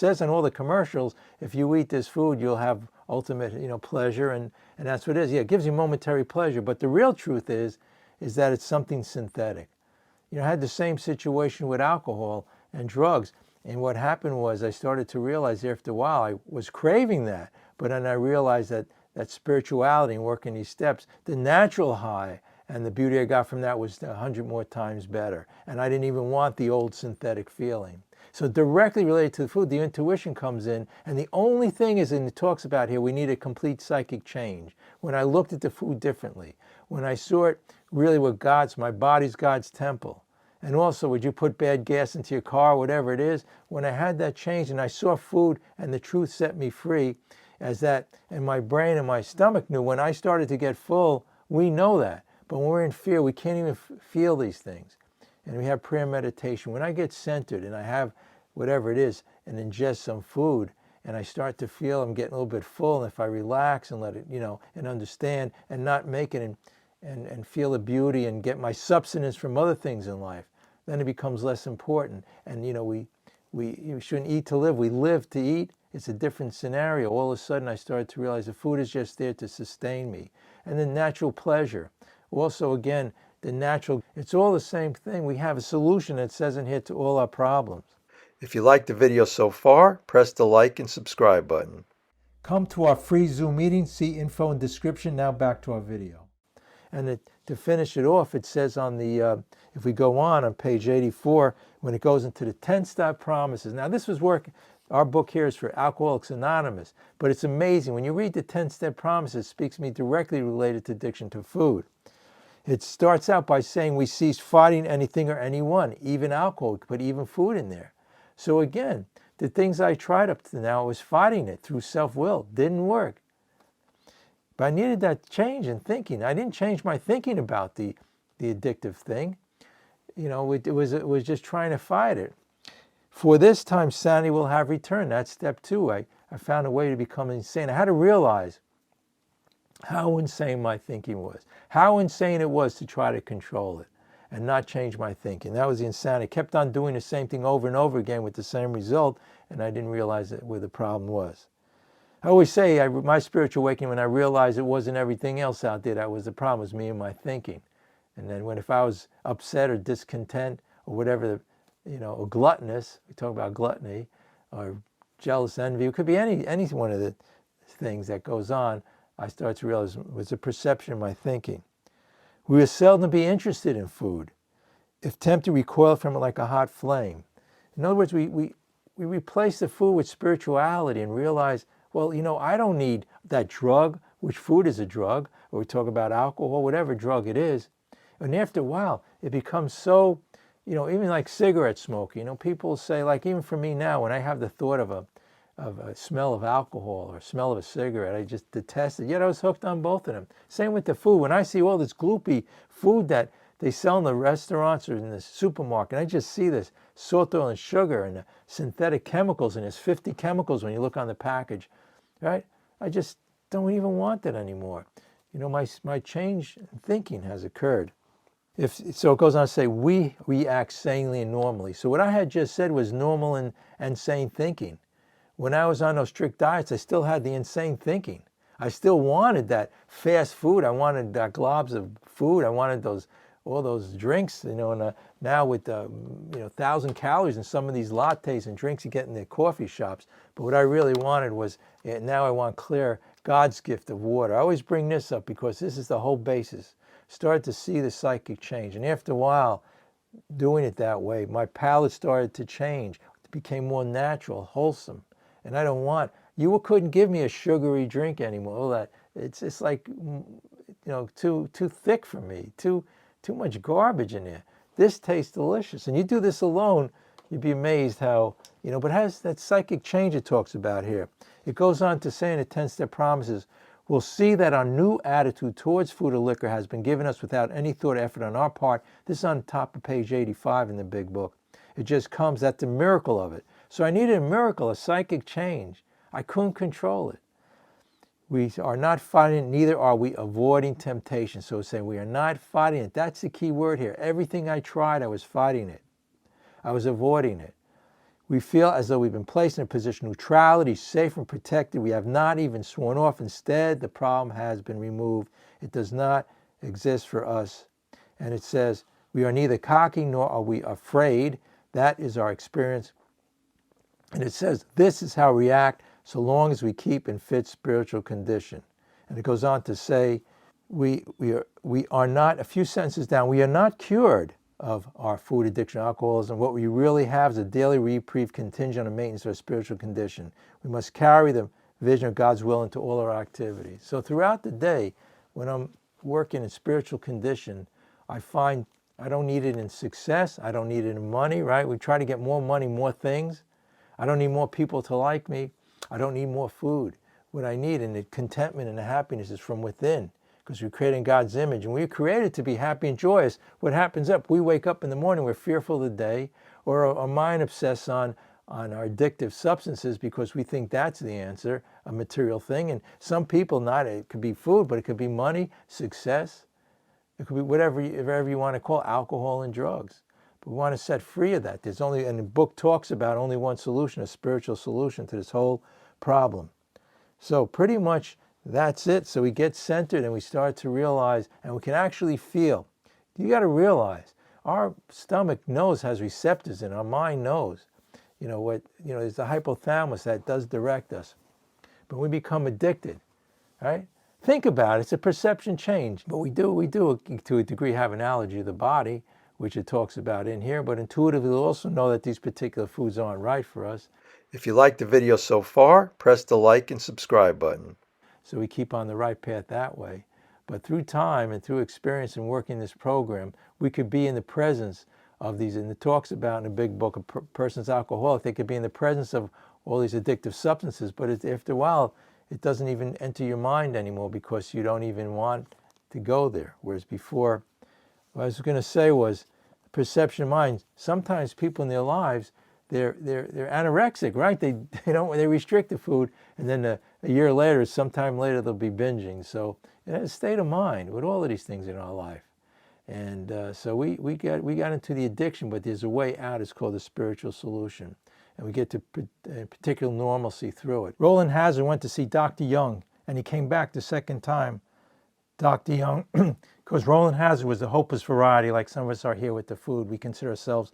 says on all the commercials, if you eat this food, you'll have ultimate, pleasure, and that's what it is. Yeah, it gives you momentary pleasure, but the real truth is that it's something synthetic. I had the same situation with alcohol and drugs, and what happened was I started to realize after a while I was craving that, but then I realized that spirituality and working these steps, the natural high and the beauty I got from that was 100 more times better, and I didn't even want the old synthetic feeling. So directly related to the food, the intuition comes in, and the only thing is, and it talks about here, we need a complete psychic change. When I looked at the food differently, when I saw it really what my body's God's temple, and also would you put bad gas into your car, whatever it is, when I had that change and I saw food and the truth set me free, as that, and my brain and my stomach knew when I started to get full, we know that. But when we're in fear, we can't even feel these things. And we have prayer meditation. When I get centered and I have whatever it is and ingest some food and I start to feel I'm getting a little bit full, and if I relax and let it, and understand and not make it and feel the beauty and get my substance from other things in life, then it becomes less important. And we shouldn't eat to live. We live to eat. It's a different scenario. All of a sudden I started to realize the food is just there to sustain me. And then natural pleasure. Also, again, the natural, it's all the same thing. We have a solution that says in here to all our problems. If you liked the video so far, press the like and subscribe button. Come to our free Zoom meeting. See info in description. Now back to our video. And to finish it off, it says on the, if we go on page 84, when it goes into the 10-step promises. Now this was work, our book here is for Alcoholics Anonymous, but it's amazing. When you read the 10-step promises, it speaks to me directly related to addiction to food. It starts out by saying we cease fighting anything or anyone, even alcohol, but even food in there. So again, the things I tried up to now, I was fighting it through self-will. Didn't work. But I needed that change in thinking. I didn't change my thinking about the addictive thing. It was just trying to fight it. For this time, sanity will have returned. That's step 2. I found a way to become insane. I had to realize how insane my thinking was, how insane it was to try to control it and not change my thinking. That was the insanity. I kept on doing the same thing over and over again with the same result, and I didn't realize where the problem was. I always say my spiritual awakening, when I realized it wasn't everything else out there that was the problem, was me and my thinking. And then if I was upset or discontent or whatever, or gluttonous, we talk about gluttony, or jealous envy, it could be any one of the things that goes on, I started to realize it was a perception of my thinking. We will seldom be interested in food. If tempted, recoil from it like a hot flame. In other words, we replace the food with spirituality and realize, well, I don't need that drug, which food is a drug, or we talk about alcohol, whatever drug it is. And after a while, it becomes so, even like cigarette smoking, people say, like even for me now, when I have the thought of a smell of alcohol or smell of a cigarette, I just detest it. Yet I was hooked on both of them. Same with the food. When I see all this gloopy food that they sell in the restaurants or in the supermarket, I just see this salt, oil, and sugar and the synthetic chemicals, and there's 50 chemicals when you look on the package, right? I just don't even want that anymore. My change in thinking has occurred. So it goes on to say, we react sanely and normally. So what I had just said was normal and sane thinking. When I was on those strict diets, I still had the insane thinking. I still wanted that fast food. I wanted that globs of food. I wanted all those drinks, and now with 1,000 calories in some of these lattes and drinks you get in the coffee shops. But what I really wanted was, now I want clear God's gift of water. I always bring this up because this is the whole basis. Started to see the psychic change. And after a while, doing it that way, my palate started to change. It became more natural, wholesome. And I don't want, you couldn't give me a sugary drink anymore. All that, it's like, too thick for me, too much garbage in there. This tastes delicious. And you do this alone, you'd be amazed how, but it has that psychic change it talks about here. It goes on to say in the 10-step promises, we'll see that our new attitude towards food or liquor has been given us without any thought or effort on our part. This is on top of page 85 in the big book. It just comes, that's the miracle of it. So I needed a miracle, a psychic change. I couldn't control it. We are not fighting it, neither are we avoiding temptation. So it's saying we are not fighting it. That's the key word here. Everything I tried, I was fighting it. I was avoiding it. We feel as though we've been placed in a position of neutrality, safe and protected. We have not even sworn off. Instead, the problem has been removed. It does not exist for us. And it says, we are neither cocky nor are we afraid. That is our experience. And it says, this is how we react so long as we keep in fit spiritual condition. And it goes on to say, we are not, a few sentences down, we are not cured of our food addiction, alcoholism. What we really have is a daily reprieve contingent on maintenance of our spiritual condition. We must carry the vision of God's will into all our activities. So throughout the day, when I'm working in spiritual condition, I find I don't need it in success. I don't need it in money, right? We try to get more money, more things. I don't need more people to like me. I don't need more food. What I need and the contentment and the happiness is from within, because we're created in God's image and we're created to be happy and joyous. What happens up, we wake up in the morning, we're fearful of the day, or our mind obsesses on our addictive substances because we think that's the answer, a material thing. And some people, not, it could be food, but it could be money, success. It could be whatever you want to call it, alcohol and drugs. But we want to set free of that. There's only, and the book talks about only one solution, a spiritual solution to this whole problem. So pretty much that's it. So we get centered and we start to realize, and we can actually feel. You got to realize our stomach has receptors in it. Our mind knows. It's the hypothalamus that does direct us. But we become addicted, right? Think about it. It's a perception change. But we do to a degree have an allergy to the body, which it talks about in here. But intuitively we also know that these particular foods aren't right for us. If you liked the video so far, press the like and subscribe button. So we keep on the right path that way. But through time and through experience and working this program, we could be in the presence of these, and it talks about in the big book, a person's alcoholic, they could be in the presence of all these addictive substances, but after a while, it doesn't even enter your mind anymore because you don't even want to go there. Whereas before, what I was going to say was, perception of mind, sometimes people in their lives, they're anorexic, right? They restrict the food, and then a year later, sometime later, they'll be binging. So it's a state of mind with all of these things in our life. And so we got into the addiction, but there's a way out. It's called the spiritual solution. And we get to particular normalcy through it. Roland Hazard went to see Dr. Young, and he came back the second time. Dr. Young, because Roland Hazard was the hopeless variety, like some of us are here with the food. We consider ourselves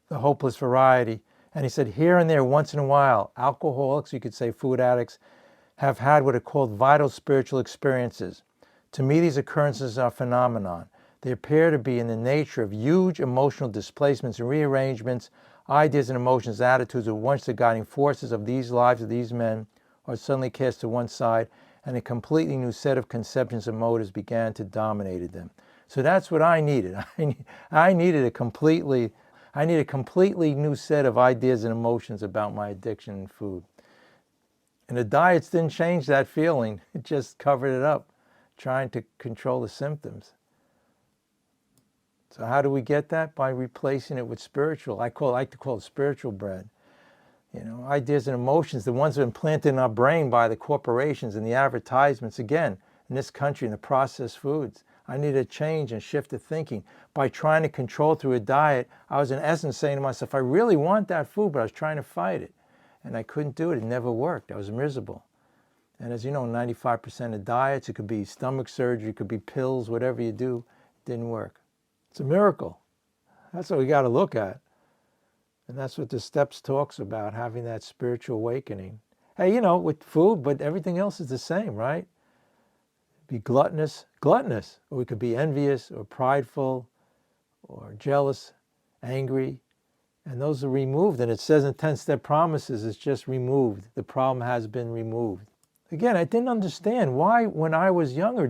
the hopeless variety. And he said, here and there, once in a while, alcoholics, you could say food addicts, have had what are called vital spiritual experiences. To me, these occurrences are a phenomenon. They appear to be in the nature of huge emotional displacements and rearrangements. Ideas and emotions, attitudes of once the guiding forces of these lives of these men are suddenly cast to one side, and a completely new set of conceptions and motives began to dominate them. So that's what I needed. I needed a completely new set of ideas and emotions about my addiction and food. And the diets didn't change that feeling. It just covered it up, trying to control the symptoms. So how do we get that? By replacing it with spiritual. I like to call it spiritual bread. Ideas and emotions, the ones that are implanted in our brain by the corporations and the advertisements, again, in this country, in the processed foods. I need a change and shift of thinking. By trying to control through a diet, I was in essence saying to myself, I really want that food, but I was trying to fight it. And I couldn't do it. It never worked. I was miserable. And as you know, 95% of diets, it could be stomach surgery, it could be pills, whatever you do, it didn't work. It's a miracle. That's what we got to look at. And that's what the steps talks about, having that spiritual awakening. Hey, with food, but everything else is the same, right? Be gluttonous, or we could be envious or prideful or jealous, angry, and those are removed. And it says in 10-step promises, it's just removed. The problem has been removed. Again, I didn't understand why, when I was younger,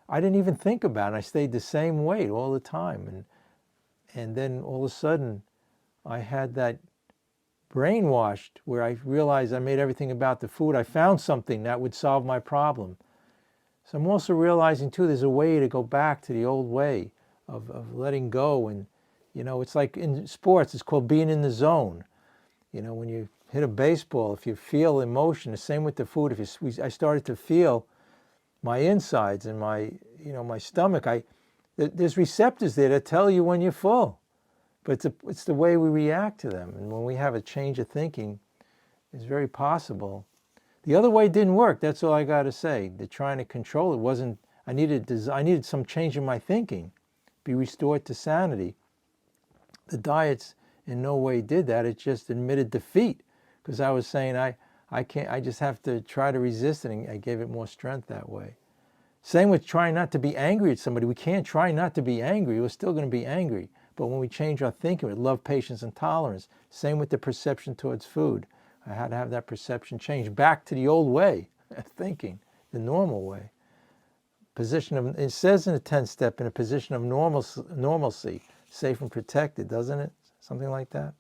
I didn't even think about it. I stayed the same weight all the time. And then all of a sudden, I had that brainwashed where I realized I made everything about the food. I found something that would solve my problem. So I'm also realizing, too, there's a way to go back to the old way of letting go. And, it's like in sports, it's called being in the zone. When you hit a baseball, if you feel emotion, the same with the food. I started to feel my insides and my stomach, there's receptors there that tell you when you're full. But it's the way we react to them. And when we have a change of thinking, it's very possible. The other way didn't work. That's all I got to say. The trying to control it wasn't. I needed some change in my thinking, be restored to sanity. The diets in no way did that. It just admitted defeat, because I was saying I can't. I just have to try to resist it, and I gave it more strength that way. Same with trying not to be angry at somebody. We can't try not to be angry. We're still going to be angry. But when we change our thinking with love, patience, and tolerance, same with the perception towards food. I had to have that perception change back to the old way of thinking, the normal way. It says in the 10th step, in a position of normalcy, safe and protected, doesn't it? Something like that.